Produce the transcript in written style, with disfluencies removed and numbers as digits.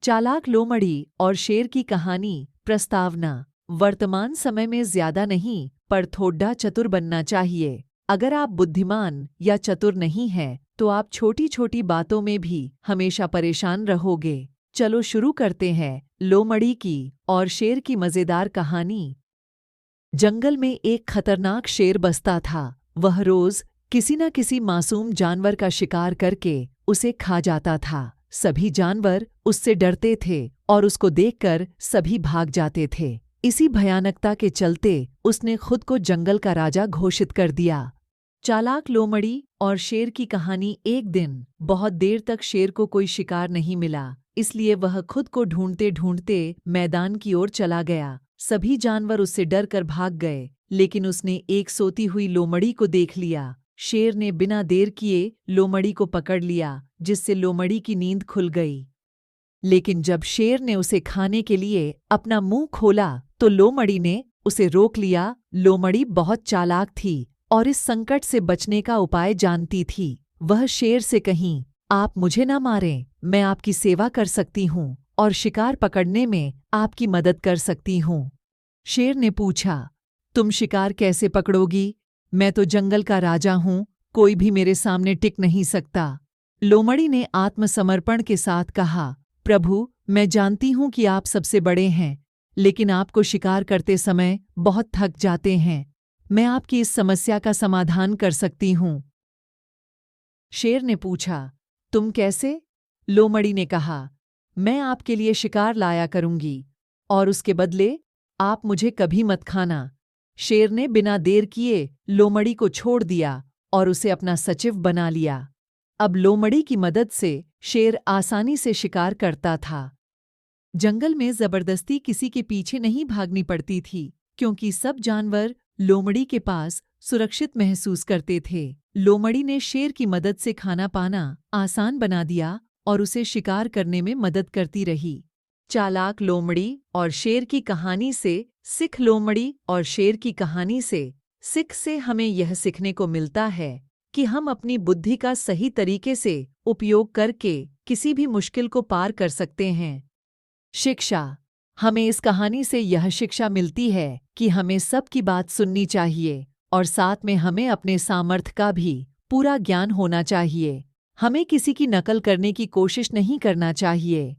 चालाक लोमड़ी और शेर की कहानी। प्रस्तावना। वर्तमान समय में ज्यादा नहीं पर थोड़ा चतुर बनना चाहिए। अगर आप बुद्धिमान या चतुर नहीं हैं तो आप छोटी छोटी बातों में भी हमेशा परेशान रहोगे। चलो शुरू करते हैं लोमड़ी की और शेर की मजेदार कहानी। जंगल में एक खतरनाक शेर बसता था। वह रोज किसी न किसी मासूम जानवर का शिकार करके उसे खा जाता था। सभी जानवर उससे डरते थे और उसको देखकर सभी भाग जाते थे। इसी भयानकता के चलते उसने खुद को जंगल का राजा घोषित कर दिया। चालाक लोमड़ी और शेर की कहानी। एक दिन बहुत देर तक शेर को कोई शिकार नहीं मिला, इसलिए वह खुद को ढूंढते ढूंढते मैदान की ओर चला गया। सभी जानवर उससे डर कर भाग गए, लेकिन उसने एक सोती हुई लोमड़ी को देख लिया। शेर ने बिना देर किए लोमड़ी को पकड़ लिया, जिससे लोमड़ी की नींद खुल गई। लेकिन जब शेर ने उसे खाने के लिए अपना मुंह खोला तो लोमड़ी ने उसे रोक लिया। लोमड़ी बहुत चालाक थी और इस संकट से बचने का उपाय जानती थी। वह शेर से कहीं, आप मुझे ना मारें, मैं आपकी सेवा कर सकती हूँ और शिकार पकड़ने में आपकी मदद कर सकती हूँ। शेर ने पूछा, तुम शिकार कैसे पकड़ोगी? मैं तो जंगल का राजा हूँ, कोई भी मेरे सामने टिक नहीं सकता। लोमड़ी ने आत्मसमर्पण के साथ कहा, प्रभु, मैं जानती हूँ कि आप सबसे बड़े हैं, लेकिन आपको शिकार करते समय बहुत थक जाते हैं। मैं आपकी इस समस्या का समाधान कर सकती हूँ। शेर ने पूछा, तुम कैसे? लोमड़ी ने कहा, मैं आपके लिए शिकार लाया करूंगी और उसके बदले आप मुझे कभी मत खाना। शेर ने बिना देर किए लोमड़ी को छोड़ दिया और उसे अपना सचिव बना लिया। अब लोमड़ी की मदद से शेर आसानी से शिकार करता था। जंगल में जबरदस्ती किसी के पीछे नहीं भागनी पड़ती थी, क्योंकि सब जानवर लोमड़ी के पास सुरक्षित महसूस करते थे। लोमड़ी ने शेर की मदद से खाना पाना आसान बना दिया और उसे शिकार करने में मदद करती रही। चालाक लोमड़ी और शेर की कहानी से सीख। लोमड़ी और शेर की कहानी से सीख से हमें यह सीखने को मिलता है कि हम अपनी बुद्धि का सही तरीके से उपयोग करके किसी भी मुश्किल को पार कर सकते हैं। शिक्षा। हमें इस कहानी से यह शिक्षा मिलती है कि हमें सबकी बात सुननी चाहिए और साथ में हमें अपने सामर्थ्य का भी पूरा ज्ञान होना चाहिए। हमें किसी की नकल करने की कोशिश नहीं करना चाहिए।